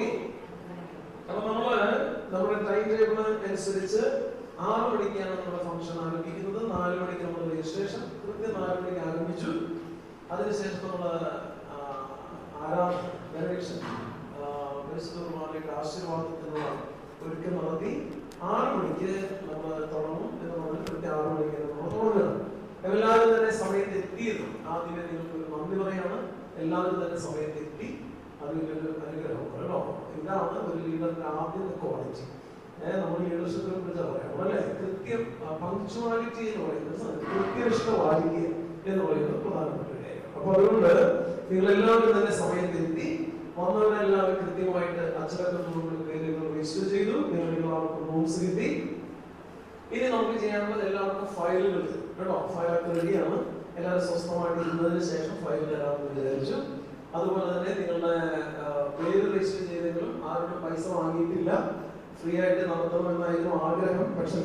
Okay. അപ്പൊ നമ്മുടെ time table അനുസരിച്ച് 6 മണിക്കാണ് നമ്മുടെ ഫംഗ്ഷൻ ആരംഭിക്കുന്നത്. 4 മണിക്ക് നമ്മൾ രജിസ്ട്രേഷൻ, കൃത്യം 4 മണിക്ക് ആരംഭിച്ചു. അതിനുശേഷം നമ്മൾ ആരാധന ആശീർവാദത്തിനുള്ള ഒരുക്കം നടത്തി 6 മണിക്ക് നമ്മൾ തുടങ്ങും എന്ന് പറഞ്ഞാൽ കൃത്യം 6 മണിക്ക് നമ്മൾ തുടങ്ങുകയാണ്. എല്ലാവരും തന്നെ സമയത്ത് എത്തിയത് ആദ്യമേ നിങ്ങൾക്ക് ഒരു നന്ദി പറയാണ്. എല്ലാവരും തന്നെ സമയത്ത് എത്തി, അതിൻ്റെ ഒരു അനുഗ്രഹം കേട്ടോ. ഇതാണ് ഒരു ലീഡറിന്റെ ആദ്യത്തെ ക്വാളിറ്റി. നമ്മൾ ലീഡർഷിപ്പിനെ കുറിച്ച് പറയാം അല്ലേ. കൃത്യം പങ്ക്ച്വാലിറ്റി എന്ന് പറയുന്നത്, കൃത്യനിഷ്ഠമായിരിക്കുക എന്ന് പറയുന്നത് പ്രധാനപ്പെട്ട ഒരു കാര്യം. അപ്പൊ അതുകൊണ്ട് നിങ്ങൾ എല്ലാവരും തന്നെ സമയത്ത് എത്തി, വന്നവരെല്ലാവരും കൃത്യമായിട്ട് അച്ചടക്കത്തോടുള്ള പേരുകൾ രജിസ്റ്റർ ചെയ്തു. നിങ്ങൾ എല്ലാവർക്കും റൂംസ് കിട്ടി. ഇനി നമുക്ക് ചെയ്യാനുള്ളത് എല്ലാവർക്കും ഫയലുകൾ കേട്ടോ. ഫയലൊക്കെ റെഡിയാണ്. എല്ലാവരും സ്വസ്ഥമായിട്ട് ഇരുന്നതിന് ശേഷം ഫയൽ തരാമെന്ന് വിചാരിച്ചു. അതുപോലെ തന്നെ നിങ്ങളുടെ പേര് രജിസ്റ്റർ ചെയ്തെങ്കിലും ആരോടും പൈസ വാങ്ങിയിട്ടില്ല. ഫ്രീ ആയിട്ട് നടത്തണമെന്നായിരുന്നു ആഗ്രഹം. പക്ഷെ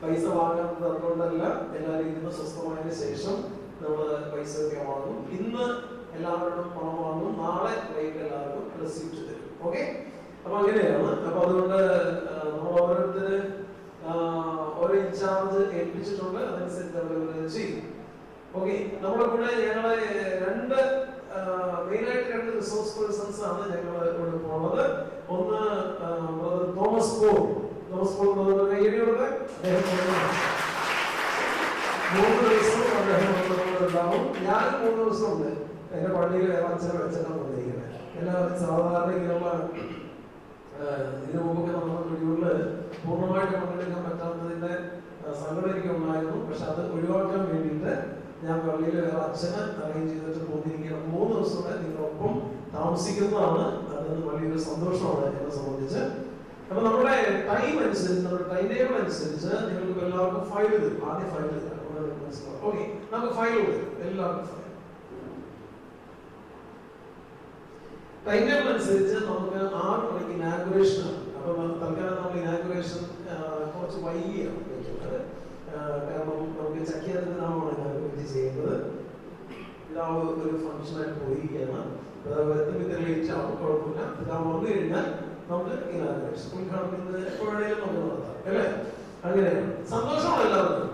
പൈസ വാങ്ങാത്തത് അതുകൊണ്ടല്ല. എല്ലാവരും ഇരുന്ന് സ്വസ്ഥമായതിനു ശേഷം നമ്മൾ പൈസ ഒക്കെ വാങ്ങും. ഇന്ന് എല്ലാവരോടും പണം വാങ്ങും. നാളെ വൈകിട്ട് എല്ലാവർക്കും റെസിപ്റ്റ് തരും. ഓക്കെ. അപ്പൊ അങ്ങനെയാണ്. അപ്പൊ അതുകൊണ്ട് നമ്മൾ ഓരോരുത്തര് ഓരോ ഇൻചാർജ് ഏൽപ്പിച്ചിട്ടുണ്ട്. അതനുസരിച്ച് അവർ ചെയ്യും. ഓക്കെ. നമ്മുടെ കൂടെ ഞങ്ങളെ മെയിനായിട്ട് 2 റിസോഴ്സ് പേഴ്സൺസ് ആണ് ഞങ്ങൾ ഇവിടെ ഉള്ളത്. ഒന്ന് ബ്രദർ തോമസ് പോൾ ബ്രദർ കൈയടിയോടെ 3 ദിവസം അദ്ദേഹം ഉണ്ടാവും. ഞാനും 3 ദിവസം ഉണ്ട്. എന്റെ പള്ളിയിൽ അച്ഛനെ വെച്ചിട്ടാണ് വന്നിരിക്കുന്നത്. എല്ലാവരും സാധാരണ ഇങ്ങനെയുള്ള ഇതിനു മുമ്പൊക്കെ നമ്മുടെ വീടുകളിൽ പൂർണ്ണമായിട്ട് പങ്കെടുക്കാൻ പറ്റാത്തതിന്റെ സങ്കടം എനിക്ക് ഉണ്ടായിരുന്നു. പക്ഷെ അത് ഒഴിവാക്കാൻ വേണ്ടിയിട്ട് ഞാൻ പള്ളിയിൽ വേറെ അച്ഛനെ അറേഞ്ച് ചെയ്തിട്ട് പോന്നിരിക്കണം. 3 ദിവസം കൂടെ നിങ്ങളൊപ്പം താമസിക്കുന്നതാണ്. അതിന് വലിയൊരു സന്തോഷമാണ് എന്നെ സംബന്ധിച്ച്. അപ്പൊ നമ്മുടെ ടൈം അനുസരിച്ച്, നമ്മുടെ ടൈം ടേബിൾ അനുസരിച്ച് നിങ്ങൾക്ക് എല്ലാവർക്കും ഫയൽ തരും. ആദ്യം ഫയൽ തരാം. ഓക്കെ. നമുക്ക് ഫയൽ കൊടുക്കും എല്ലാവർക്കും ഫയൽ. ടൈം ടേബിൾ അനുസരിച്ച് നമുക്ക് 6 മണിക്ക് ഇനാഗുറേഷൻ ആണ്. അപ്പൊ തൽക്കാലം നമ്മൾ ഇനാഗുറേഷൻ കുറച്ച് വൈകിയാണ് വെക്കുന്നത്. കാരണം നമുക്ക് ചക്കിയാതിനാമാണ് ഇനാഗുറേറ്റ് ചെയ്യുന്നത്. പിതാവ് ഒരു ഫംഗ്ഷനായിട്ട് പോയിരിക്കുകയാണ്. തെളിയിച്ചാവും കുഴപ്പമില്ല. പിതാവ് വന്നു കഴിഞ്ഞാൽ നമുക്ക് ഇനാഗുറേഷൻ ഉദ്ഘാടനം എപ്പോഴേലും നമുക്ക് നടത്താം അല്ലേ. അങ്ങനെയാണ്. സന്തോഷമാണ് എല്ലാവർക്കും.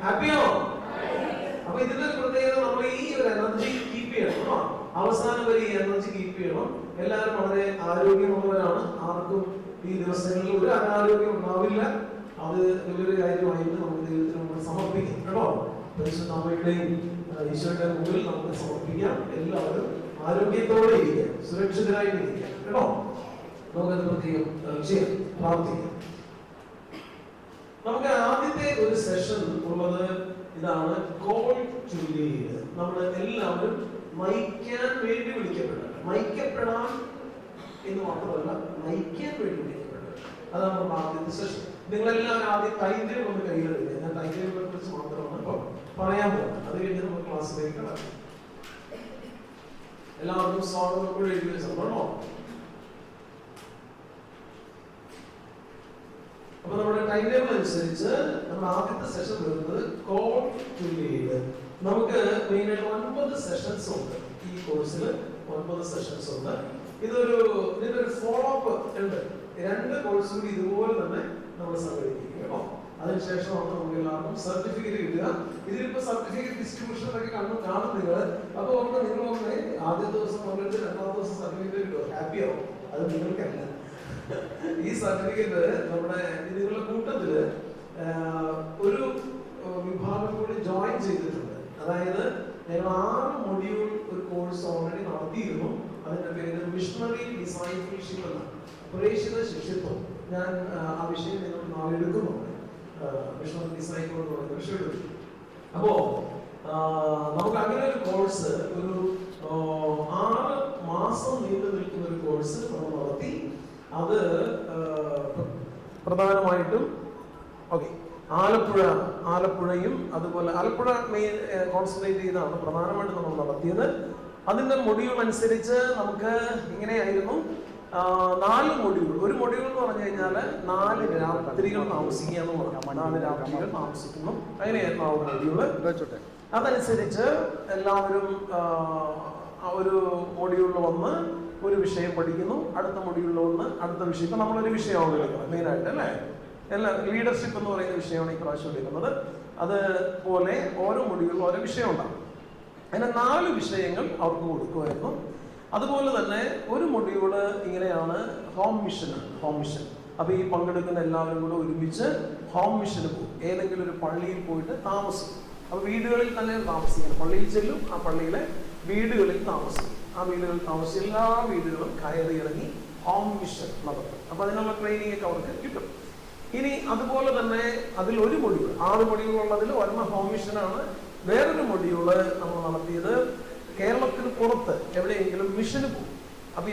ഹാപ്പിയാണോ? അപ്പൊ ഇതിന്റെ പ്രത്യേകത നമ്മൾ ഈ ഒരു എനർജി കീപ്പ് ചെയ്യണം. അവസാനം വരെ ഈ എനർജി കീപ്പ് ചെയ്യണം. എല്ലാവരും വളരെ ആരോഗ്യമുള്ളവരാണ്. ആർക്കും ഈ ദിവസങ്ങളിൽ ഒരു അനാരോഗ്യം ഉണ്ടാവില്ല. അത് വലിയൊരു കാര്യമായിട്ട് നമുക്ക് ദൈവത്തിന് മുമ്പിൽ സമർപ്പിക്കാം കേട്ടോ. പരിശുദ്ധ അമ്മയുടെയും ഈശോയുടെ മുമ്പിൽ നമുക്ക് സമർപ്പിക്കാം. എല്ലാവരും ആരോഗ്യത്തോടെ ഇരിക്കാം, സുരക്ഷിതരായിട്ട് ഇരിക്കാം കേട്ടോ. നമുക്കത് പ്രത്യേകം ചെയ്യാം, പ്രാർത്ഥിക്കാം. നമുക്ക് ആദ്യത്തെ ഒരു സെഷൻ ഉള്ളത് ഇതാണ്, കോൾ ടു ലീഡ്. നമ്മൾ എല്ലാവരും നയിക്കാൻ വേണ്ടി വിളിക്കപ്പെട്ടത്. നയിക്കപ്പെടാൻ എന്ന് മാത്രമല്ല, നയിക്കാൻ വേണ്ടി വിളിക്കപ്പെട്ടത്. അതാണ് നമ്മുടെ ആദ്യത്തെ സെഷൻ. നിങ്ങളെല്ലാവരും ആദ്യം ടൈം ടേബിൾ ഒന്ന് കയ്യിലെടുക്കുക. ഞാൻ ടൈം ടേബിളിനെ കുറിച്ച് മാത്രമാണ് ഇപ്പോൾ പറയാൻ പോകുന്നത്. അത് കഴിഞ്ഞ് നമ്മൾ ക്ലാസ്സിലേക്ക് കടക്കും. എല്ലാവർക്കും സ്വാഗതം കൂടെ എഴുതി വെച്ചോ. അപ്പൊ നമ്മുടെ ടൈം ടേബിൾ അനുസരിച്ച് നമ്മുടെ ആദ്യത്തെ സെഷൻ വരുന്നത് കോൾ ടു ലീഡ്. നമുക്ക് മെയിനായിട്ട് 9 സെഷൻസ് ഉണ്ട് ഈ കോഴ്സിൽ. 9 സെഷൻസ് ഉണ്ട്. ഇതിന്റെ ഒരു ഫോളോ അപ്പ് ഉണ്ട്. 2 കോഴ്സും കൂടി ഇതുപോലെ തന്നെ നമ്മൾ സംഘടിപ്പിക്കും കേട്ടോ. അതിനുശേഷമാണ് നമുക്ക് എല്ലാവർക്കും സർട്ടിഫിക്കറ്റ് കിട്ടുക. ഇതിലിപ്പോ സർട്ടിഫിക്കറ്റ് ഡിസ്ട്രിബ്യൂഷൻ ഒക്കെ കാണും നിങ്ങൾ. അപ്പൊ നിങ്ങൾ ആദ്യത്തെ ദിവസം വന്നിട്ട് 2ാമത്തെ ദിവസം സർട്ടിഫിക്കറ്റ് കിട്ടുമോ? ഹാപ്പിയാവും. അത് നിങ്ങൾക്കല്ല. ഈ സർട്ടിഫിക്കറ്റ് നമ്മുടെ നിങ്ങളുടെ കൂട്ടത്തില് ഒരു വിഭാഗം കൂടി ജോയിൻ ചെയ്തിട്ടുണ്ട്. അതായത് ഞങ്ങൾ 6 മൊഡ്യൂൾ ഒരു കോഴ്സ് ഓൾറെഡി നടത്തിയിരുന്നു. അതിന്റെ പേര് മിഷണറി ഡിസൈപ്പിൾഷിപ്പ് എന്നാണ്, പ്രേക്ഷിത ശിഷ്യത്വം. ഞാൻ ആ വിഷയം നിങ്ങൾ നാളെ എടുക്കുന്നുണ്ട്. മിഷണറി ഡിസൈപ്പിൾ എന്ന് പറയുന്ന വിഷയം എടുക്കും. അപ്പോ നമുക്ക് അങ്ങനെ ഒരു കോഴ്സ് ഒരു 6 മാസം നീണ്ടു നിൽക്കുന്ന ഒരു കോഴ്സ് നമ്മൾ നടത്തി. അത് പ്രധാനമായിട്ടും ആലപ്പുഴയും അതുപോലെ ആലപ്പുഴ മെയിൻ കോൺസെൻട്രേറ്റ് ചെയ്താണ് പ്രധാനമായിട്ടും നമ്മൾ നടത്തിയത്. അതിന്റെ മൊഡ്യൂൾ അനുസരിച്ച് നമുക്ക് ഇങ്ങനെയായിരുന്നു. 4 മൊഡ്യൂൾ. ഒരു മൊഡ്യൂൾ എന്ന് പറഞ്ഞു കഴിഞ്ഞാൽ 4 രാത്രികൾ താമസിക്കുക എന്ന് പറഞ്ഞു. 4 രാത്രികൾ താമസിക്കുന്നു. അങ്ങനെയായിരുന്നു ആ മൊഡ്യൂള്. അതനുസരിച്ച് എല്ലാവരും ആ ഒരു മൊഡ്യൂളിൽ വന്ന് ഒരു വിഷയം പഠിക്കുന്നു, അടുത്ത മൊഡ്യൂളിലൊന്ന് അടുത്ത വിഷയം. ഇപ്പം നമ്മളൊരു വിഷയമാണ് എടുക്കുന്നത് മെയിനായിട്ട് അല്ലേ. എല്ലാ ലീഡർഷിപ്പ് എന്ന് പറയുന്ന വിഷയമാണ് ഈ പ്രാവശ്യം എടുക്കുന്നത്. അതുപോലെ ഓരോ മൊഡ്യൂളിലും ഓരോ വിഷയം ഉണ്ടാകും. അങ്ങനെ 4 വിഷയങ്ങൾ അവർക്ക് കൊടുക്കുമായിരുന്നു. അതുപോലെ തന്നെ ഒരു മൊഡ്യൂള് ഇങ്ങനെയാണ് ഹോം മിഷനാണ്. Home mission. അപ്പോൾ ഈ പങ്കെടുക്കുന്ന എല്ലാവരും കൂടെ ഒരുമിച്ച് ഹോം മിഷന് പോകും. ഏതെങ്കിലും ഒരു പള്ളിയിൽ പോയിട്ട് താമസിക്കും. അപ്പോൾ വീടുകളിൽ തന്നെ താമസിക്കണം. പള്ളിയിൽ ചെല്ലും, ആ പള്ളിയിലെ വീടുകളിൽ താമസിക്കും. ആ വീടുകളിൽ താമസിച്ച് എല്ലാ വീടുകളും കയറി ഇറങ്ങി ഹോം മിഷൻ നടത്തും. അപ്പോൾ അതിനുള്ള ട്രെയിനിങ് ഒക്കെ അവർക്ക് കിട്ടും. ഇനി അതുപോലെ തന്നെ അതിൽ ഒരു മൊഡ്യൂൾ, 6 മൊഡ്യൂളുള്ളതിൽ ഒരെണ്ണം ഹോം മിഷനാണ്. വേറൊരു മൊഡ്യൂള് നമ്മൾ നടത്തിയത് കേരളത്തിന് പുറത്ത് എവിടെയെങ്കിലും മിഷന് പോകും. അപ്പൊ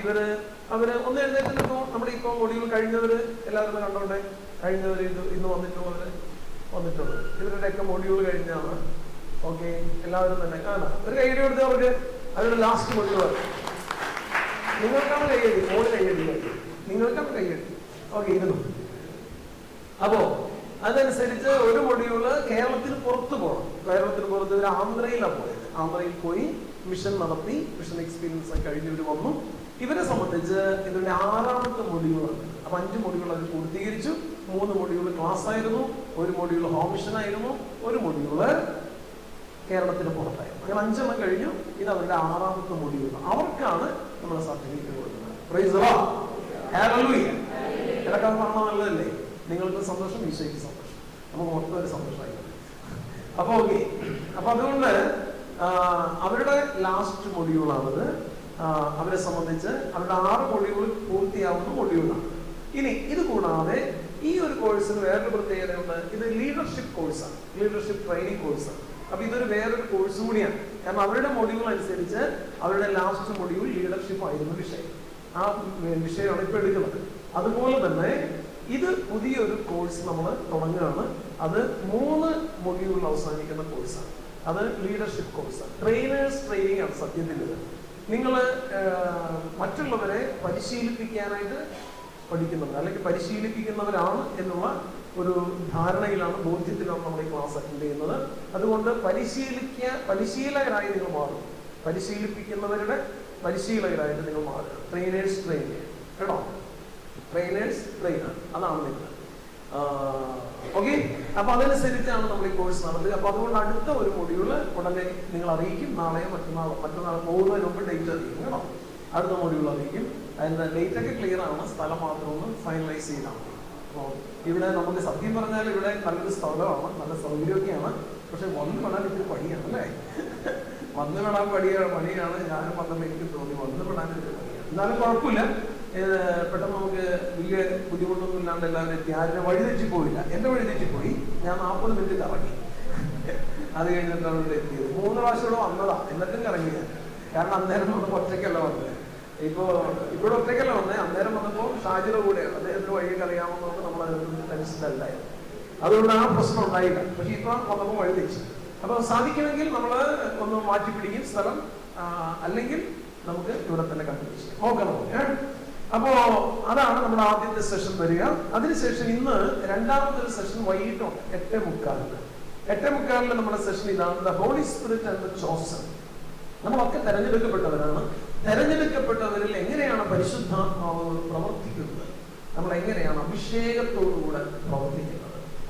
അവര് ഒന്ന് എഴുന്നേറ്റിപ്പോ നമ്മുടെ ഇപ്പൊ മൊഡ്യൂൾ കഴിഞ്ഞവര് എല്ലാവരും കണ്ടോണ്ടേ, കഴിഞ്ഞവര് ഇന്ന് വന്നിട്ടുള്ളത് ഇവരുടെയൊക്കെ മൊഡ്യൂൾ കഴിഞ്ഞാണ്. ഓക്കെ, എല്ലാവരും തന്നെ കാണാം. ഒരു കൈയടി കൊടുത്ത് അവർക്ക് അവരുടെ ലാസ്റ്റ് മൊഡ്യൂൾ നിങ്ങൾക്കാണ് കൈയടി, മോള് കൈയടി, നിങ്ങൾക്കാണ് കൈയടി. ഓക്കെ, ഇരുന്നു. അപ്പോ അതനുസരിച്ച് ഒരു മൊഡ്യൂള് കേരളത്തിന് പുറത്ത് പോകണം. കേരളത്തിന് പുറത്ത് ഇവർ ആന്ധ്രയിലാണ് പോയത്. ആന്ധ്രയിൽ പോയി മിഷൻ നടത്തി, മിഷൻ എക്സ്പീരിയൻസ് കഴിഞ്ഞവർ വന്നു. ഇവരെ സംബന്ധിച്ച് ഇതിന്റെ 6ാമത്തെ മൊഡ്യൂളാണ്. അപ്പൊ 5 മൊഡ്യൂൾ അവർ പൂർത്തീകരിച്ചു. 3 മൊഡ്യൂൾ ക്ലാസ് ആയിരുന്നു, 1 മൊഡ്യൂൾ ഹോം മിഷൻ ആയിരുന്നു, 1 മൊഡ്യൂള് കേരളത്തിന് പുറത്തായിരുന്നു. അങ്ങനെ 5 എണ്ണം കഴിഞ്ഞു. ഇത് അവരുടെ 6ാമത്തെ മൊഡ്യൂൾ. അവർക്കാണ് നമ്മൾ സർട്ടിഫിക്കറ്റ് കൊടുക്കുന്നത്. Praise the Lord, hallelujah. ഇതൊക്കെ കാണാൻ നല്ലതല്ലേ? നിങ്ങൾക്ക് സന്തോഷം, ഈശോയ്ക്ക് സന്തോഷം, നമുക്ക് മൊത്തം ഒരു സന്തോഷമായി. അപ്പൊ ഓക്കെ, അപ്പൊ അതുകൊണ്ട് അവരുടെ ലാസ്റ്റ് മൊഡ്യൂളാണിത്. അവരെ സംബന്ധിച്ച് അവരുടെ 6 മൊഡ്യൂൾ പൂർത്തിയാവുന്ന മൊഡ്യൂളാണ്. ഇനി ഇത് കൂടാതെ ഈ ഒരു കോഴ്സിന് വേറൊരു പ്രത്യേകതയുണ്ട്. ഇത് ലീഡർഷിപ്പ് കോഴ്സാണ്, ലീഡർഷിപ്പ് ട്രെയിനിങ് കോഴ്സാണ്. അപ്പൊ ഇതൊരു വേറൊരു കോഴ്സ് കൂടിയാണ്. കാരണം അവരുടെ മൊഡ്യൂൾ അനുസരിച്ച് അവരുടെ ലാസ്റ്റ് മൊഡ്യൂൾ ലീഡർഷിപ്പ് ആയിരുന്നു വിഷയം. ആ വിഷയമാണ് ഇപ്പൊ എടുക്കുന്നത്. അതുപോലെ തന്നെ ഇത് പുതിയൊരു കോഴ്സ് നമ്മൾ തുടങ്ങുകയാണ്. അത് 3 മൊഡ്യൂളിൽ അവസാനിക്കുന്ന കോഴ്സാണ്. അത് ലീഡർഷിപ്പ് കോഴ്സാണ്. ട്രെയിനേഴ്സ് ട്രെയിനിങ് ആണ് സത്യത്തിൽ. നിങ്ങൾ മറ്റുള്ളവരെ പരിശീലിപ്പിക്കാനായിട്ട് പഠിക്കുന്നവർ അല്ലെങ്കിൽ പരിശീലിപ്പിക്കുന്നവരാണ് എന്നുള്ള ഒരു ധാരണയിലാണ്, ബോധ്യത്തിലാണ് നമ്മൾ ഈ ക്ലാസ് അറ്റൻഡ് ചെയ്യുന്നത്. അതുകൊണ്ട് പരിശീലകരായി നിങ്ങൾ മാറും. പരിശീലിപ്പിക്കുന്നവരുടെ പരിശീലകരായിട്ട് നിങ്ങൾ മാറുക. ട്രെയിനേഴ്സ് ട്രെയിനർ കേട്ടോ, ട്രെയിനേഴ്സ് ട്രെയിനർ, അതാണ് നിങ്ങൾ. ഓക്കെ, അപ്പൊ അതനുസരിച്ചാണ് നമ്മൾ ഈ കോഴ്സ് നടത്തുക. അപ്പൊ അതുകൊണ്ട് അടുത്ത ഒരു മൊഡ്യൂള് ഉടനെ നിങ്ങൾ അറിയിക്കും. നാളെയോ മറ്റന്നാൾ പോകുന്നതിന് മുമ്പ് ഡേറ്റ് അറിയിക്കും കേട്ടോ. അടുത്ത മൊഡ്യൂൾ അറിയിക്കും. അതിന്റെ ഡേറ്റ് ഒക്കെ ക്ലിയർ ആണ്, സ്ഥലം മാത്രം ഒന്ന് ഫൈനലൈസ് ചെയ്താൽ മതി. അപ്പോൾ ഇവിടെ നമുക്ക് സത്യം പറഞ്ഞാൽ ഇവിടെ നല്ലൊരു സ്ഥലമാണ്, നല്ല സൗകര്യമൊക്കെയാണ്. പക്ഷെ വന്ന് വിടാൻ ഇത്തിരി പണിയാണ് അല്ലേ? വന്ന് വിടാൻ പണിയാണ്. ഞാനും വന്നപ്പോൾ എനിക്ക് തോന്നി വന്ന് വിടാൻ ഇത്തിരി പണിയാണ്. എന്നാലും കുഴപ്പമില്ല, പെട്ടെന്ന് നമുക്ക് വലിയ ബുദ്ധിമുട്ടൊന്നും ഇല്ലാണ്ട് എല്ലാവരും എത്തി. ആരും വഴി തെറ്റിപ്പോയില്ല. എന്റെ വഴി തെറ്റിപ്പോയി. ഞാൻ 40 മിനിറ്റ് കറങ്ങി. അത് കഴിഞ്ഞിട്ടാണ് ഇവിടെ എത്തിയത്. 3 പ്രാവശ്യം വന്നതാ, എന്നിട്ടും കറങ്ങിയ. കാരണം അന്നേരം നമുക്ക് ഒറ്റയ്ക്കല്ല വന്നത്. ഇവിടെ ഒറ്റയ്ക്കല്ല വന്നേ. അന്നേരം വന്നപ്പോൾ ഷാജിയുടെ കൂടെയാണ്. അദ്ദേഹത്തിന് വഴിയൊക്കെ അറിയാമെന്നൊക്കെ നമ്മൾ ടെൻഷനല്ലായിരുന്നു. അതുകൊണ്ട് ആ പ്രശ്നം ഉണ്ടായില്ല. പക്ഷെ ഇപ്പൊ വന്നപ്പോൾ വഴി തെറ്റി. അപ്പൊ സാധിക്കുമെങ്കിൽ നമ്മൾ ഒന്ന് മാറ്റി പിടിക്കും സ്ഥലം, അല്ലെങ്കിൽ നമുക്ക് ഇവിടെ തന്നെ കണ്ടിന്യൂ നോക്കണം. അപ്പോ അതാണ് നമ്മുടെ ആദ്യത്തെ സെഷൻ വരിക. അതിനുശേഷം ഇന്ന് 2ാമത്തെ സെഷൻ വൈകിട്ടുണ്ട് 8:45. 8:45 നമ്മുടെ സെഷൻ ഇതാണ്, the Holy Spirit and the chosen. നമ്മളൊക്കെ തെരഞ്ഞെടുക്കപ്പെട്ടവരാണ്. തെരഞ്ഞെടുക്കപ്പെട്ടവരിൽ എങ്ങനെയാണ് പരിശുദ്ധാത്മാവ് പ്രവർത്തിക്കുന്നത്, നമ്മൾ എങ്ങനെയാണ് അഭിഷേകത്തോടുകൂടെ പ്രവർത്തിക്കുന്നത്.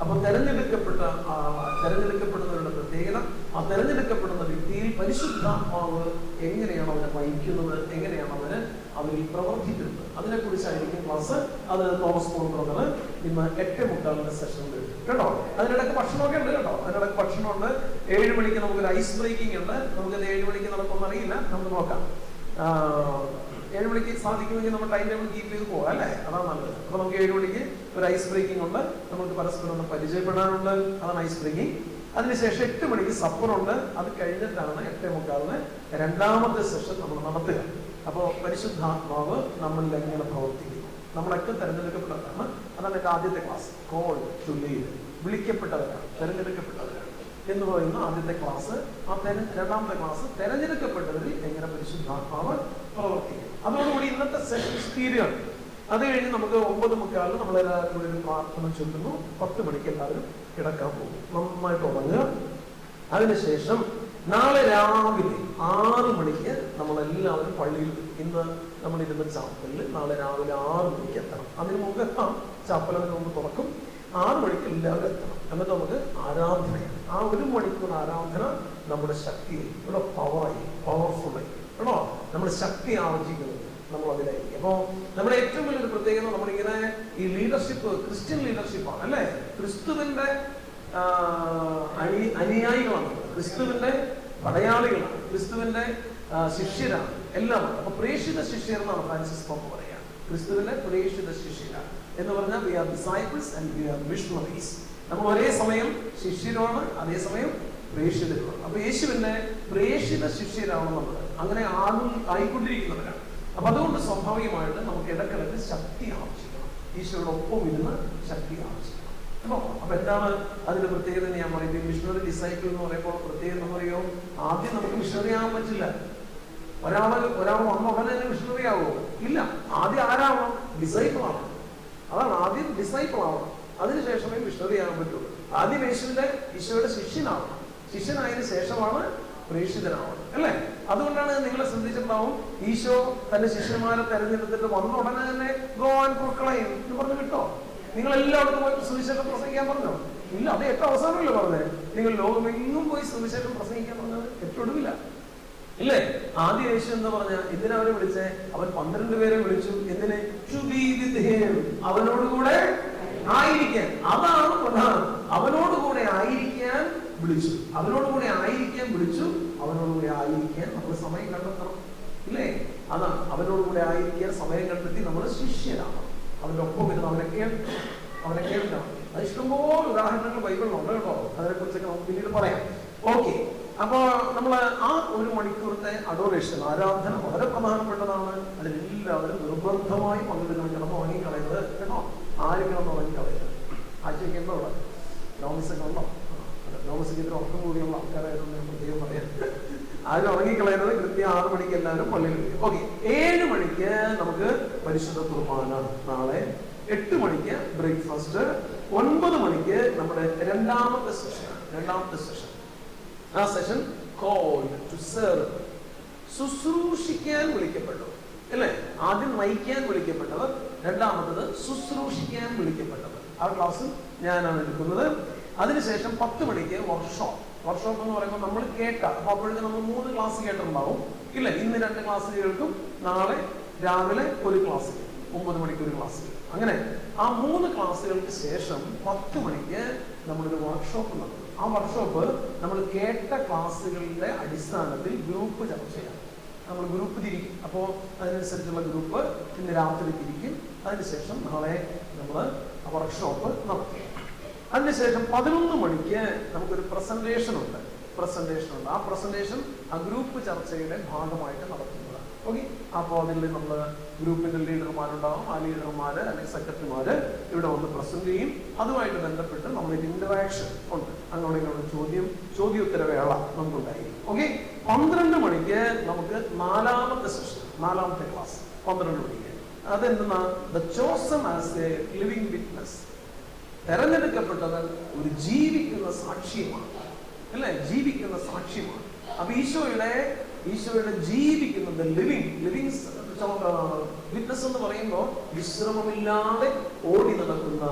അപ്പൊ തെരഞ്ഞെടുക്കപ്പെടുന്നവരുടെ പ്രത്യേകത, ആ തെരഞ്ഞെടുക്കപ്പെടുന്ന വ്യക്തിയിൽ പരിശുദ്ധാത്മാവ് എങ്ങനെയാണ് അവരെ നയിക്കുന്നത്, എങ്ങനെയാണ് അവരിൽ പ്രവർത്തിക്കുന്നത്, അതിനെക്കുറിച്ചായിരിക്കും ക്ലാസ്. അത് തോമസ് പോൾ ബ്രദർ ഇന്ന് 8:45 സെഷനിൽ വരും കേട്ടോ. അതിനിടയ്ക്ക് ഭക്ഷണമൊക്കെ ഉണ്ട് കേട്ടോ. അതിനിടയ്ക്ക് ഭക്ഷണമുണ്ട്. 7 മണിക്ക് നമുക്കൊരു ഐസ് ബ്രേക്കിംഗ് ഉണ്ട്. നമുക്കത് 7 മണിക്ക് നടക്കുമെന്ന് അറിയില്ല, നമുക്ക് നോക്കാം. 7 മണിക്ക് സാധിക്കുമെങ്കിൽ നമ്മൾ ടൈം ടേബിൾ കീപ്പ് ചെയ്ത് പോകാം അല്ലേ? അതാണ് നല്ലത്. അപ്പൊ നമുക്ക് 7 മണിക്ക് ഒരു ഐസ് ബ്രേക്കിംഗ് ഉണ്ട്. നമുക്ക് പരസ്പരം ഒന്ന് പരിചയപ്പെടാനുണ്ട്. അതാണ് ഐസ് ബ്രേക്കിംഗ്. അതിനുശേഷം 8 മണിക്ക് സപ്പറുണ്ട്. അത് കഴിഞ്ഞിട്ടാണ് 8:45 2ാമത്തെ സെഷൻ നമ്മൾ നടത്തുക. അപ്പോൾ പരിശുദ്ധാത്മാവ് നമ്മളിൽ എങ്ങനെ പ്രവർത്തിക്കുന്നു, നമ്മളൊക്കെ തെരഞ്ഞെടുക്കപ്പെട്ടവരാണ്. അതാണ് എൻ്റെ ആദ്യത്തെ ക്ലാസ്. കോൾ ടു ലീഡ്, വിളിക്കപ്പെട്ടവരാണ്, തെരഞ്ഞെടുക്കപ്പെട്ടവരാണ് എന്ന് പറയുന്ന ആദ്യത്തെ ക്ലാസ്. ആ 2ാമത്തെ ക്ലാസ് തെരഞ്ഞെടുക്കപ്പെട്ടവരിൽ എങ്ങനെ പരിശുദ്ധാത്മാവ് പ്രവർത്തിക്കും. അതോടുകൂടി ഇന്നത്തെ സെഷൻ തീരുകയാണ്. അത് കഴിഞ്ഞ് നമുക്ക് 9:45 നമ്മളെല്ലാവരും കൂടി ഒരു പ്രാർത്ഥന ചൊല്ലുന്നു. 10 മണിക്ക് എല്ലാവരും കിടക്കാൻ പോകും. നന്നായിട്ട് ഉറങ്ങുക. അതിനുശേഷം നാളെ രാവിലെ 6 മണിക്ക് നമ്മളെല്ലാവരും എല്ലാവരും പള്ളിയിൽ ഇന്ന് നമ്മളിരുന്ന ചാപ്പലിൽ നാളെ രാവിലെ 6 മണിക്ക് എത്തണം. അതിന് മുമ്പ് എത്താം, ചാപ്പലിന് മുമ്പ് തുറക്കും. 6 മണിക്ക് എല്ലാവരും എത്തണം. എന്നിട്ട് നമുക്ക് ആരാധനയാണ്. ആ 1 മണിക്കൂർ ആരാധന നമ്മുടെ ശക്തിയിൽ ഇവിടെ പവർഫുള്ളായി കേട്ടോ. നമ്മുടെ ശക്തി ആർജിക്കുന്നത് നമ്മൾ അതിലായിരിക്കും. അപ്പോൾ നമ്മുടെ ഏറ്റവും വലിയൊരു പ്രത്യേകത നമ്മളിങ്ങനെ ഈ ലീഡർഷിപ്പ് ക്രിസ്ത്യൻ ലീഡർഷിപ്പാണ് അല്ലേ. ക്രിസ്തുവിന്റെ അനുയായികളാണ്, ക്രിസ്തുവിന്റെ പടയാളികളാണ്, ക്രിസ്തുവിന്റെ ശിഷ്യരാണ് എല്ലാമാണ്. അപ്പൊ പ്രേക്ഷിത ശിഷ്യർ എന്നാണ് ഫ്രാൻസിസ് പാപ്പ പറയുക. ക്രിസ്തുവിന്റെ പ്രേക്ഷിത ശിഷ്യരാണ് എന്ന് പറഞ്ഞാൽ we are disciples and we are missionaries. നമ്മൾ ഒരേ സമയം ശിഷ്യരാണ്, അതേസമയം പ്രേക്ഷിതരുമാണ്. അപ്പൊ യേശുവിന്റെ പ്രേക്ഷിത ശിഷ്യരാണ് നമ്മൾ. അങ്ങനെ ആയിക്കൊണ്ടിരിക്കുന്നവരാണ്. അപ്പൊ അതുകൊണ്ട് സ്വാഭാവികമായിട്ട് നമുക്ക് ഇടക്കിടക്ക് ശക്തി ആവശ്യിക്കണം. ഈശോയുടെ ഒപ്പം ഇരുന്ന് ശക്തി ആവശ്യിക്കണം. അപ്പൊ എന്താണ് അതിന്റെ പ്രത്യേകത ഞാൻ പറയുന്നത്? മിഷണറി ഡിസൈപ്പിൾ എന്ന് പറയുമ്പോൾ പ്രത്യേകത എന്ന് പറയുമോ, ആദ്യം നമുക്ക് മിഷണറി ആവാൻ പറ്റില്ല. ഒരാൾ വന്ന ഉടനെ തന്നെ മിഷണറി ആവുമോ? ഇല്ല. ആദ്യം ആരാവണം? ഡിസൈപ്പിൾ ആവണം. അതാണ്, ആദ്യം ഡിസൈപ്പിൾ ആവണം, അതിനുശേഷമേ മിഷണറി ആകാൻ പറ്റുള്ളൂ. ആദ്യം ഈശോയുടെ ശിഷ്യനാവണം. ശിഷ്യനായതിനു ശേഷമാണ് പ്രേക്ഷിതനാവണം അല്ലേ. അതുകൊണ്ടാണ് നിങ്ങളെ ശ്രദ്ധിച്ചിട്ടുണ്ടാവും, ഈശോ തന്റെ ശിഷ്യന്മാരെ തെരഞ്ഞെടുത്തിട്ട് വന്ന ഉടനെ തന്നെ ഗോ ആൻഡ് പ്രൊക്ലൈം എന്ന് പറഞ്ഞു വിട്ടോ. നിങ്ങൾ എല്ലായിടത്തും പോയി സുവിശേഷം പ്രസംഗിക്കാൻ പറഞ്ഞോ? ഇല്ല, അത് ഏറ്റവും അവസാനമല്ലേ പറഞ്ഞത്. നിങ്ങൾ ലോകമെങ്ങും പോയി സുവിശേഷം പ്രസംഗിക്കാൻ പറഞ്ഞത് ഏറ്റവും ഒടുവില്ല ഇല്ലേ. ആദ്യ യേശു എന്ന് പറഞ്ഞ എന്തിനാ അവരെ വിളിച്ചേ? അവൻ 12 പേരെ വിളിച്ചു. എന്തിനെ? ടു ബി വിത്ത് ഹിം, അവനോടുകൂടെ ആയിരിക്കാൻ. അതാണ് പ്രധാനം. അവനോടുകൂടെ ആയിരിക്കാൻ വിളിച്ചു. അവനോടുകൂടെ ആയിരിക്കാൻ വിളിച്ചു. അവനോടുകൂടെ ആയിരിക്കാൻ നമ്മൾ സമയം കണ്ടെത്തണം ഇല്ലേ. അതാണ്, അവനോടുകൂടെ ആയിരിക്കാൻ സമയം കണ്ടെത്തി നമ്മൾ ശിഷ്യരാണ്. അവന്റെ ഒപ്പം ഇരുന്ന് അവനെ കേൾക്കണം. അത് ഇഷ്ടംപോലെ ഉദാഹരണങ്ങൾ ബൈബിളിലുണ്ട് കേട്ടോ. അതിനെ കുറിച്ചൊക്കെ നമുക്ക് പിന്നീട് പറയാം. ഓക്കെ, അപ്പൊ നമ്മൾ ആ 1 മണിക്കൂറത്തെ അഡോറേഷൻ, ആരാധന വളരെ പ്രധാനപ്പെട്ടതാണ്. അതിലെല്ലാവരും നിർബന്ധമായി പങ്കെടുക്കണം. കിടന്ന് ഉറങ്ങിക്കളയുന്നത് കേട്ടോ. ആര് കിടന്ന് ഉറങ്ങിക്കളയുന്നത്? ആഴ്ചയ്ക്ക് എന്തോ ഉള്ളത് നോമിസൊക്കെ ഉണ്ടോ? നോമിസൊക്കെ ഇത്ര ഉറക്കം കൂടിയുള്ള ആൾക്കാരായിരുന്നു ഞാൻ പ്രത്യേകം പറയാം. ആരും ഉറങ്ങിക്കളയുന്നത് കൃത്യം 6 മണിക്ക് എല്ലാവരും പള്ളിയിൽ വരും. ഓക്കെ, 7 മണിക്ക് നമുക്ക് പരിശുദ്ധ കുർബാന. നാളെ 8 മണിക്ക് ബ്രേക്ക്ഫാസ്റ്റ്. 9 മണിക്ക് നമ്മുടെ രണ്ടാമത്തെ സെഷൻ. ആ സെഷൻ കോൾഡ് ടു സെർവ്, ശുശ്രൂഷിക്കാൻ വിളിക്കപ്പെട്ടു അല്ലേ. ആദ്യം നയിക്കാൻ വിളിക്കപ്പെട്ടവർ, രണ്ടാമത്തത് ശുശ്രൂഷിക്കാൻ വിളിക്കപ്പെട്ടവർ. ആ ക്ലാസ് ഞാനാണ് എടുക്കുന്നത്. അതിനുശേഷം 10 മണിക്ക് വർക്ക്ഷോപ്പ് എന്ന് പറയുമ്പോൾ നമ്മൾ കേൾക്കാം. അപ്പൊ അപ്പോഴേക്കും നമ്മൾ 3 ക്ലാസ് കേട്ടിട്ടുണ്ടാവും ഇല്ല. ഇന്ന് 2 ക്ലാസ് കേൾക്കും, നാളെ രാവിലെ 1 ക്ലാസ്, 9 മണിക്ക് 1 ക്ലാസ്. അങ്ങനെ ആ 3 ക്ലാസ്സുകൾക്ക് ശേഷം 10 മണിക്ക് നമ്മളൊരു വർക്ക്ഷോപ്പ് നടത്തും. ആ വർക്ക്ഷോപ്പ് നമ്മൾ കേട്ട ക്ലാസ്സുകളുടെ അടിസ്ഥാനത്തിൽ ഗ്രൂപ്പ് ചർച്ചയാണ്. നമ്മൾ ഗ്രൂപ്പ് തിരിക്കും. അപ്പോൾ അതിനനുസരിച്ചുള്ള ഗ്രൂപ്പ് ഇന്ന് രാത്രി തിരിക്കും. അതിനുശേഷം നാളെ നമ്മൾ ആ വർക്ക്ഷോപ്പ് നടത്തും. അതിനുശേഷം 11 മണിക്ക് നമുക്കൊരു പ്രസന്റേഷൻ ഉണ്ട്. ആ പ്രസന്റേഷൻ ആ ഗ്രൂപ്പ് ചർച്ചയുടെ ഭാഗമായിട്ട് നടത്തുന്നതാണ്. ഓക്കെ, അപ്പോൾ അതിൽ നമ്മൾ ഗ്രൂപ്പിന്റെ ലീഡർമാരുണ്ടാവും. ആ ലീഡർമാര് അല്ലെങ്കിൽ സെക്രട്ടറിമാര് ഇവിടെ വന്ന് പ്രസന്റ് ചെയ്യും. അതുമായിട്ട് ബന്ധപ്പെട്ട് നമ്മളൊരു ഇന്ററാക്ഷൻ ഉണ്ട്. അങ്ങോട്ട് ഇങ്ങോട്ട് ചോദ്യോത്തരവേള നമുക്കുണ്ടായിരിക്കും. ഓക്കെ, 12 മണിക്ക് നമുക്ക് 4ാമത്തെ സെഷൻ, 4ാമത്തെ ക്ലാസ് 12 മണിക്ക്. അതെന്തെന്നാ? The chosen as a living witness. തെരഞ്ഞെടുക്കപ്പെട്ടവൻ ഒരു ജീവിക്കുന്ന സാക്ഷ്യമാണ് അല്ലെ. ജീവിക്കുന്ന സാക്ഷ്യമാണ്. അപ്പൊ ഈശോയുടെ ജീവിക്കുന്നത് ലിവിങ് വിറ്റ്നസ് എന്ന് പറയുമ്പോൾ വിശ്രമമില്ലാതെ ഓടി നടക്കുന്ന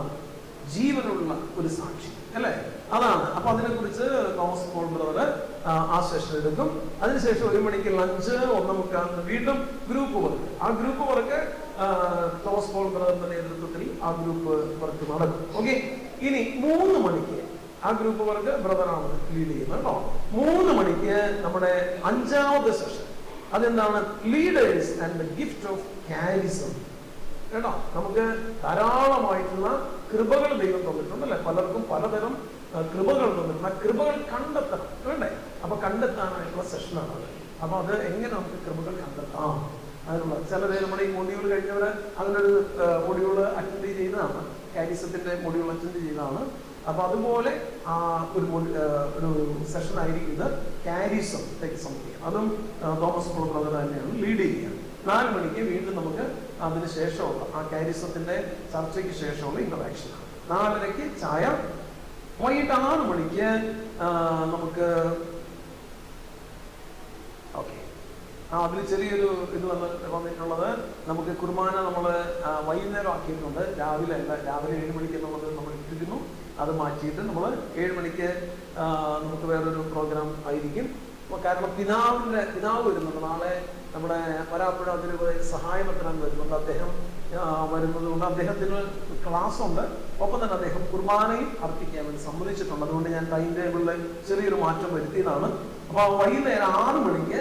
ജീവനുള്ള ഒരു സാക്ഷി അല്ലെ. അതാണ്. അപ്പൊ അതിനെ കുറിച്ച് തോമസ് പോൾ ബ്രദർ ആ സെഷൻ എടുക്കും. അതിനുശേഷം 1 മണിക്ക് ലഞ്ച്, 1:45 വീണ്ടും ഗ്രൂപ്പ് വർക്ക്. ആ ഗ്രൂപ്പ് വർക്ക് തോമസ് പോൾ ബ്രദറിന്റെ നേതൃത്വത്തിൽ ആ ഗ്രൂപ്പ് വർക്ക് നടക്കും. ഓക്കെ, ഇനി 3 മണിക്ക് ആ ഗ്രൂപ്പ് വർക്ക് ബ്രദറാണ് ലീഡ് ചെയ്യുന്നത് കേട്ടോ. 3 മണിക്ക് നമ്മുടെ 5ാമത്തെ സെഷൻ. അതെന്താണ്? Leaders and the gift of charism കേട്ടോ. നമുക്ക് ധാരാളമായിട്ടുള്ള കൃപകൾ ദൈവം തന്നിട്ടുണ്ട് അല്ലെ. പലർക്കും പലതരം കൃപകൾ തന്നിട്ടുണ്ട്. ആ കൃപകൾ കണ്ടെത്തണം വേണ്ടേ. അപ്പൊ കണ്ടെത്താനായിട്ടുള്ള സെഷനാണ് അത്. അപ്പൊ അത് എങ്ങനെ നമുക്ക് കൃപകൾ കണ്ടെത്താം അതിനുള്ള ചിലര് നമ്മുടെ ഈ മൊഡ്യൂൾ കഴിഞ്ഞവര് അതിനൊരു മൊഡ്യൂൾ അറ്റൻഡ് ചെയ്തതാണ്. കാരിസത്തിന്റെ മൊഡ്യൂൾ അറ്റൻഡ് ചെയ്തതാണ്. അപ്പൊ അതുപോലെ ഒരു സെഷൻ ആയിരിക്കും ഇത്. കാരിസം സംതിങ്, അതും തോമസ് പോൾ ബ്രദർ തന്നെയാണ് ലീഡ് ചെയ്യുക. 4 മണിക്ക് വീണ്ടും നമുക്ക് അതിന് ശേഷമുള്ള ആ കാരിസത്തിന്റെ ചർച്ചയ്ക്ക് ശേഷമുള്ള ഇന്ററാക്ഷൻ. 4:30 ചായ. വൈകിട്ട് 6 മണിക്ക് നമുക്ക് അതിൽ ചെറിയൊരു ഇത് വന്നിട്ടുള്ളത്, നമുക്ക് കുർബാന നമ്മൾ വൈകുന്നേരം ആക്കിയിട്ടുണ്ട്, രാവിലെ അല്ല. രാവിലെ 7 മണിക്ക് എന്നുള്ളത് നമ്മൾ ഇട്ടിരുന്നു. അത് മാറ്റിയിട്ട് നമ്മൾ 7 മണിക്ക് നമുക്ക് വേറൊരു പ്രോഗ്രാം ആയിരിക്കും. കാരണം പിതാവ് വരുന്നുണ്ട് നാളെ. നമ്മുടെ വരാപ്പുഴ അതിന് സഹായമെത്താൻ വരുന്നുണ്ട്. അദ്ദേഹം വരുന്നത് കൊണ്ട് അദ്ദേഹത്തിന് ക്ലാസ് ഉണ്ട്. ഒപ്പം തന്നെ അദ്ദേഹം കുർബാനയും അർപ്പിക്കാൻ വേണ്ടി സമ്മതിച്ചിട്ടുണ്ട്. അതുകൊണ്ട് ഞാൻ ടൈം ടേബിളിൽ ചെറിയൊരു മാറ്റം വരുത്തിയതാണ്. അപ്പോൾ വൈകുന്നേരം 6 മണിക്ക്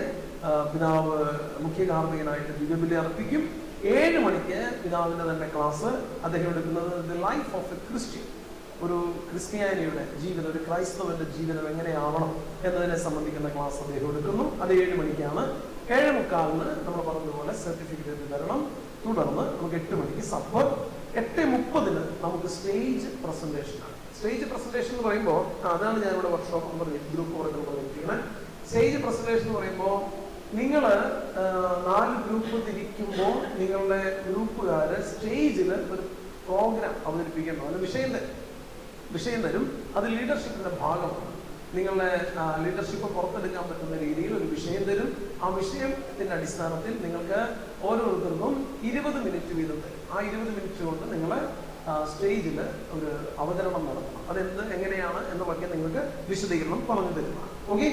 പിതാവ് മുഖ്യ കാർമ്മികനായിട്ട് ദിവ്യബലി അർപ്പിക്കും. 7 മണിക്ക് പിതാവിന്റെ തന്നെ ക്ലാസ് അദ്ദേഹം എടുക്കുന്നത് the life of a Christian, ഒരു ക്രിസ്ത്യാനിയുടെ ജീവിതം, ഒരു ക്രൈസ്തവന്റെ ജീവിതം എങ്ങനെയാവണം എന്നതിനെ സംബന്ധിക്കുന്ന ക്ലാസ് അദ്ദേഹം എടുക്കുന്നു. അത് 7 മണിക്കാണ്. 7:45 നമ്മൾ പറഞ്ഞതുപോലെ സർട്ടിഫിക്കറ്റ് തരണം. തുടർന്ന് നമുക്ക് 8 മണിക്ക് സഭ. 8:30 നമുക്ക് സ്റ്റേജ് പ്രസന്റേഷനാണ്. സ്റ്റേജ് പ്രസന്റേഷൻ എന്ന് പറയുമ്പോൾ അതാണ് ഞാനിവിടെ വർക്ക്ഷോപ്പ് ഗ്രൂപ്പ് പറഞ്ഞിരിക്കുന്നത്. സ്റ്റേജ് പ്രസന്റേഷൻ എന്ന് പറയുമ്പോൾ നിങ്ങൾ 4 ഗ്രൂപ്പ് തിരിക്കുമ്പോൾ നിങ്ങളുടെ ഗ്രൂപ്പുകാര് സ്റ്റേജിൽ ഒരു പ്രോഗ്രാം അവതരിപ്പിക്കണം. അത് വിഷയം തരും. അത് ലീഡർഷിപ്പിന്റെ ഭാഗമാണ്. നിങ്ങളുടെ ലീഡർഷിപ്പ് പുറത്തെടുക്കാൻ പറ്റുന്ന രീതിയിൽ ഒരു വിഷയം തരും. ആ വിഷയത്തിന്റെ അടിസ്ഥാനത്തിൽ നിങ്ങൾക്ക് ഓരോരുത്തർക്കും 20 മിനിറ്റ് വീതം തരും. ആ 20 മിനിറ്റ് കൊണ്ട് നിങ്ങൾ സ്റ്റേജിൽ ഒരു അവതരണം നടത്തണം. എങ്ങനെയാണ് എന്നൊക്കെ നിങ്ങൾക്ക് വിശദീകരണം പറഞ്ഞു തരുന്നതാണ്. ഓക്കെ,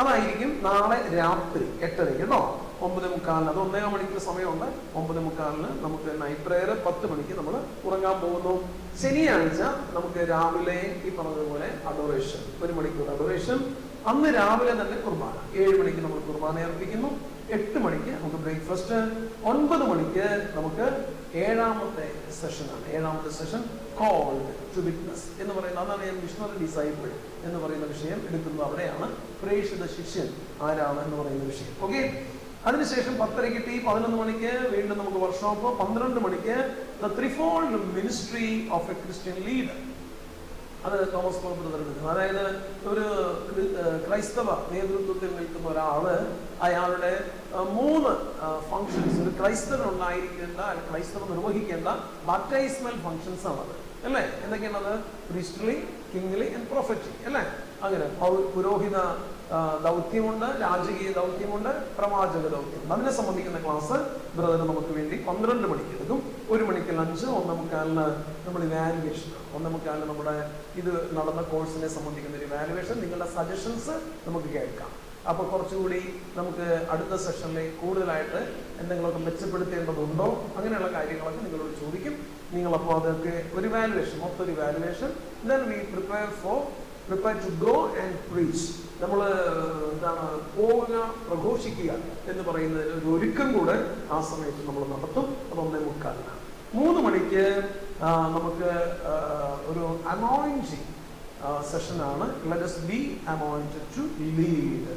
അതായിരിക്കും നാളെ രാത്രി 8:30 കേട്ടോ. 9:45 അത് 1.5 മണിക്കൂർ സമയമുണ്ട്. 9:45 നമുക്ക് നൈറ്റ് പ്രയർ. 10 മണിക്ക് നമ്മൾ ഉറങ്ങാൻ പോകുന്നു. ശനിയാഴ്ച നമുക്ക് രാവിലെ ഈ പറഞ്ഞതുപോലെ അഡോറേഷൻ, 1 മണിക്കൂർ അഡോറേഷൻ. അന്ന് രാവിലെ തന്നെ കുർബാന. 7 മണിക്ക് നമ്മൾ കുർബാന അർപ്പിക്കുന്നു. 8 മണിക്ക് നമുക്ക് ബ്രേക്ക്ഫാസ്റ്റ്. 9 മണിക്ക് നമുക്ക് 7ാമത്തെ സെഷനാണ്. 7ാമത്തെ സെഷൻ കോൾഡ് ടു വിറ്റ്നസ് എന്ന് പറയുന്നത്. അതാണ് ഞാൻ മിഷണറി ഡിസൈപ്പിൾ എന്ന് പറയുന്ന വിഷയം എടുക്കുന്നത്. അവിടെയാണ് പ്രേക്ഷിത ശിഷ്യൻ ആരാണ് എന്ന് പറയുന്ന വിഷയം. ഓക്കെ, അതിനുശേഷം 10:30 ടീ. 11 മണിക്ക് വീണ്ടും നമുക്ക് വർക്ക്ഷോപ്പ്. 12 മണിക്ക് the threefold ministry of a Christian leader. അത് തോമസ് പോൾ ബ്രദർ എടുക്കുന്നത്. അതായത് ഒരു ക്രൈസ്തവ നേതൃത്വത്തിൽ നിൽക്കുന്ന ഒരാള് അയാളുടെ 3 ഫങ്ഷൻസ്, ഒരു ക്രൈസ്തവൻ ഉണ്ടായിരിക്കേണ്ട, ക്രൈസ്തവൻ നിർവഹിക്കേണ്ട ബാപ്റ്റൈസ്മൽ ഫങ്ഷൻസ് ആണത് അല്ലേ? എന്തൊക്കെയാണത്? പ്രീസ്റ്റ്ലി, കിങ്ലി ആൻഡ് പ്രൊഫറ്റിക് അല്ലേ? അങ്ങനെ പുരോഹിത ദൗത്യമുണ്ട്, രാജകീയ ദൗത്യമുണ്ട്, പ്രവാചക ദൗത്യമുണ്ട്. അതിനെ സംബന്ധിക്കുന്ന ക്ലാസ് ബ്രദർ നമുക്ക് വേണ്ടി 12 മണിക്ക് എടുക്കും. 1 മണിക്ക് ലഞ്ച്. 1:45 നമ്മൾ ഇവാലുവേഷൻ. 1:45 നമ്മുടെ ഇത് നടന്ന കോഴ്സിനെ സംബന്ധിക്കുന്ന ഒരു ഇവാലുവേഷൻ. നിങ്ങളുടെ സജഷൻസ് നമുക്ക് കേൾക്കാം. അപ്പൊ കുറച്ചുകൂടി നമുക്ക് അടുത്ത സെഷനിൽ കൂടുതലായിട്ട് എന്തെങ്കിലുമൊക്കെ മെച്ചപ്പെടുത്തേണ്ടതുണ്ടോ അങ്ങനെയുള്ള കാര്യങ്ങളൊക്കെ നിങ്ങളോട് ചോദിക്കും. നിങ്ങളപ്പോൾ അതൊക്കെ ഒരു ഇവാലുവേഷൻ, മൊത്തം ഒരു evaluation. Then we prepare to go and preach. നമ്മൾ പോവുക, പ്രഘോഷിക്കുക എന്ന് പറയുന്നതിന് ഒരു ഒരുക്കം കൂടെ ആ സമയത്ത് നമ്മൾ നടത്തും. അത് 1:45. 3 മണിക്ക് നമുക്ക് ഒരു അനോയിന്റിംഗ് സെഷനാണ്. Let us be anointed to lead.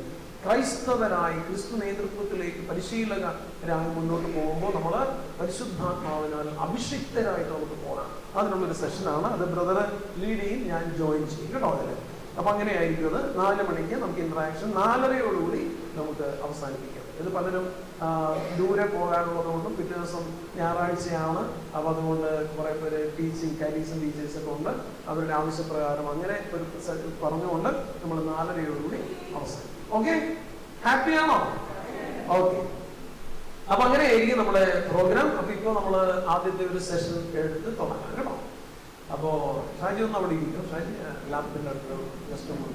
ക്രൈസ്തവരായി ക്രിസ്തു നേതൃത്വത്തിലേക്ക് പരിശീലകരായി മുന്നോട്ട് പോകുമ്പോൾ നമ്മൾ പരിശുദ്ധാത്മാവിനാൽ അഭിഷിക്തരായിട്ട് നമുക്ക് പോകാം. അതിനുള്ളൊരു സെഷനാണ്. അത് ബ്രദർ ലീഡ് ചെയ്യും, ഞാൻ ജോയിൻ ചെയ്യും കേട്ടോ. അതിൽ അപ്പൊ അങ്ങനെയായിരിക്കും. അത് 4 മണിക്ക് നമുക്ക് ഇന്ററാക്ഷൻ. 4:30 നമുക്ക് അവസാനിപ്പിക്കാം. ഇത് പലരും ദൂരെ പോകാനുള്ളതുകൊണ്ടും പിറ്റേ ദിവസം ഞായറാഴ്ചയാണ്. അപ്പൊ അതുകൊണ്ട് കുറെ പേര് കാരീസും ടീച്ചേഴ്സൊക്കെ ഉണ്ട്. അവരുടെ ആവശ്യപ്രകാരം അങ്ങനെ ഒരു പറഞ്ഞുകൊണ്ട് നമ്മൾ 4:30 അവസാനിക്കും. ഓക്കെ, ഹാപ്പിയാണോ? ഓക്കെ, അപ്പൊ അങ്ങനെയായിരിക്കും നമ്മുടെ പ്രോഗ്രാം. അപ്പൊ ഇപ്പൊ നമ്മള് ആദ്യത്തെ ഒരു സെഷൻ എടുത്ത് തുടങ്ങാം കേട്ടോ. അപ്പോ ഷാജി ഒന്ന് അവിടെ ഇരിക്കും. ഷാജി ലാപ്പിന്റെ അടുത്ത് ജസ്റ്റ് ഒന്ന്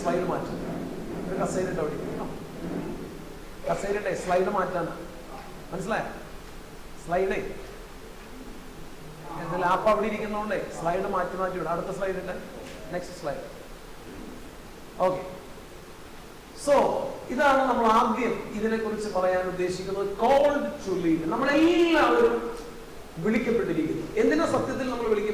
സ്ലൈഡ് മാറ്റാം. ഒരു കസേരയുടെ അവിടെ ഇരിക്കും. കസേരയുടെ സ്ലൈഡ് മാറ്റാൻ മനസ്സിലായോ? സ്ലൈഡേ എന്റെ ലാപ്പ് അവിടെ ഇരിക്കുന്നോണ്ടേ സ്ലൈഡ് മാറ്റി വിടാം. അടുത്ത സ്ലൈഡിന്റെ നെക്സ്റ്റ് സ്ലൈഡ്. ഓക്കെ, സോ ഇതാണ് നമ്മൾ ആദ്യം ഇതിനെ കുറിച്ച് പറയാൻ ഉദ്ദേശിക്കുന്നത്. Called to lead. നമ്മളെല്ലാവരും വിളിക്കപ്പെട്ടിരിക്കുന്നു. എന്തിനാ സത്യത്തിൽ നമ്മൾ വിളിക്കപ്പെട്ടിരിക്കുന്നത്?